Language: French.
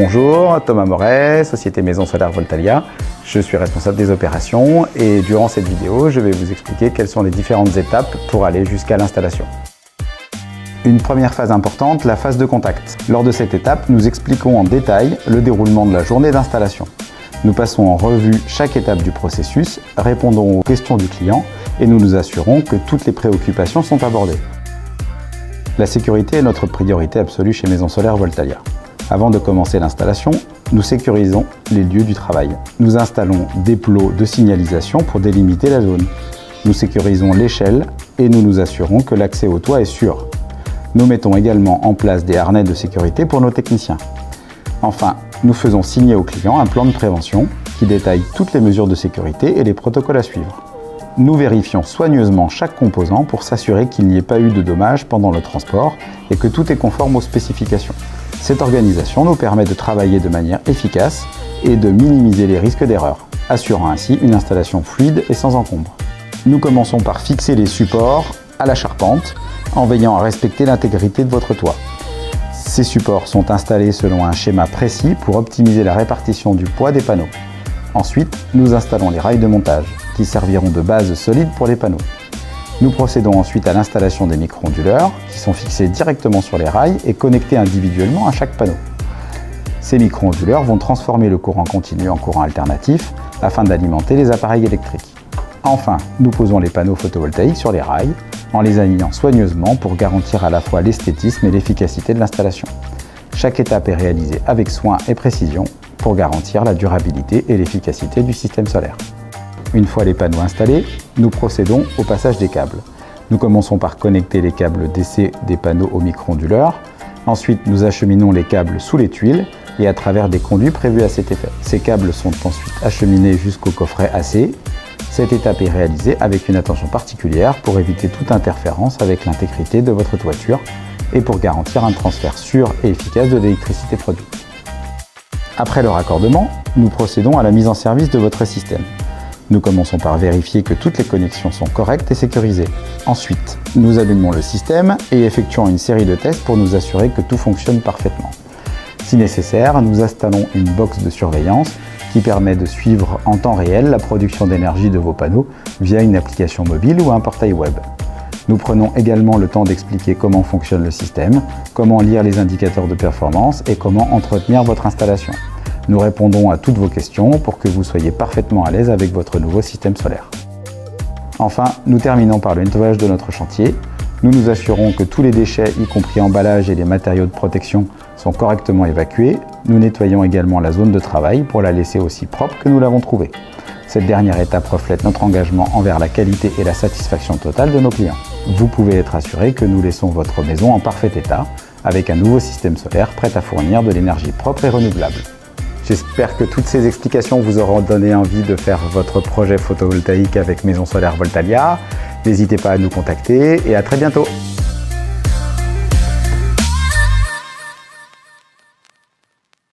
Bonjour, Thomas Moret, Société Maison Solaire Voltalia. Je suis responsable des opérations et durant cette vidéo, je vais vous expliquer quelles sont les différentes étapes pour aller jusqu'à l'installation. Une première phase importante, la phase de contact. Lors de cette étape, nous expliquons en détail le déroulement de la journée d'installation. Nous passons en revue chaque étape du processus, répondons aux questions du client et nous nous assurons que toutes les préoccupations sont abordées. La sécurité est notre priorité absolue chez Maison Solaire Voltalia. Avant de commencer l'installation, nous sécurisons les lieux du travail. Nous installons des plots de signalisation pour délimiter la zone. Nous sécurisons l'échelle et nous nous assurons que l'accès au toit est sûr. Nous mettons également en place des harnais de sécurité pour nos techniciens. Enfin, nous faisons signer au client un plan de prévention qui détaille toutes les mesures de sécurité et les protocoles à suivre. Nous vérifions soigneusement chaque composant pour s'assurer qu'il n'y ait pas eu de dommages pendant le transport et que tout est conforme aux spécifications. Cette organisation nous permet de travailler de manière efficace et de minimiser les risques d'erreur, assurant ainsi une installation fluide et sans encombre. Nous commençons par fixer les supports à la charpente en veillant à respecter l'intégrité de votre toit. Ces supports sont installés selon un schéma précis pour optimiser la répartition du poids des panneaux. Ensuite, nous installons les rails de montage qui serviront de base solide pour les panneaux. Nous procédons ensuite à l'installation des micro-onduleurs qui sont fixés directement sur les rails et connectés individuellement à chaque panneau. Ces micro-onduleurs vont transformer le courant continu en courant alternatif afin d'alimenter les appareils électriques. Enfin, nous posons les panneaux photovoltaïques sur les rails en les alignant soigneusement pour garantir à la fois l'esthétisme et l'efficacité de l'installation. Chaque étape est réalisée avec soin et précision pour garantir la durabilité et l'efficacité du système solaire. Une fois les panneaux installés, nous procédons au passage des câbles. Nous commençons par connecter les câbles DC des panneaux aux micro-onduleurs. Ensuite, nous acheminons les câbles sous les tuiles et à travers des conduits prévus à cet effet. Ces câbles sont ensuite acheminés jusqu'au coffret AC. Cette étape est réalisée avec une attention particulière pour éviter toute interférence avec l'intégrité de votre toiture et pour garantir un transfert sûr et efficace de l'électricité produite. Après le raccordement, nous procédons à la mise en service de votre système. Nous commençons par vérifier que toutes les connexions sont correctes et sécurisées. Ensuite, nous allumons le système et effectuons une série de tests pour nous assurer que tout fonctionne parfaitement. Si nécessaire, nous installons une box de surveillance qui permet de suivre en temps réel la production d'énergie de vos panneaux via une application mobile ou un portail web. Nous prenons également le temps d'expliquer comment fonctionne le système, comment lire les indicateurs de performance et comment entretenir votre installation. Nous répondons à toutes vos questions pour que vous soyez parfaitement à l'aise avec votre nouveau système solaire. Enfin, nous terminons par le nettoyage de notre chantier. Nous nous assurons que tous les déchets, y compris emballages et les matériaux de protection, sont correctement évacués. Nous nettoyons également la zone de travail pour la laisser aussi propre que nous l'avons trouvée. Cette dernière étape reflète notre engagement envers la qualité et la satisfaction totale de nos clients. Vous pouvez être assuré que nous laissons votre maison en parfait état, avec un nouveau système solaire prêt à fournir de l'énergie propre et renouvelable. J'espère que toutes ces explications vous auront donné envie de faire votre projet photovoltaïque avec Maison Solaire Voltalia. N'hésitez pas à nous contacter et à très bientôt.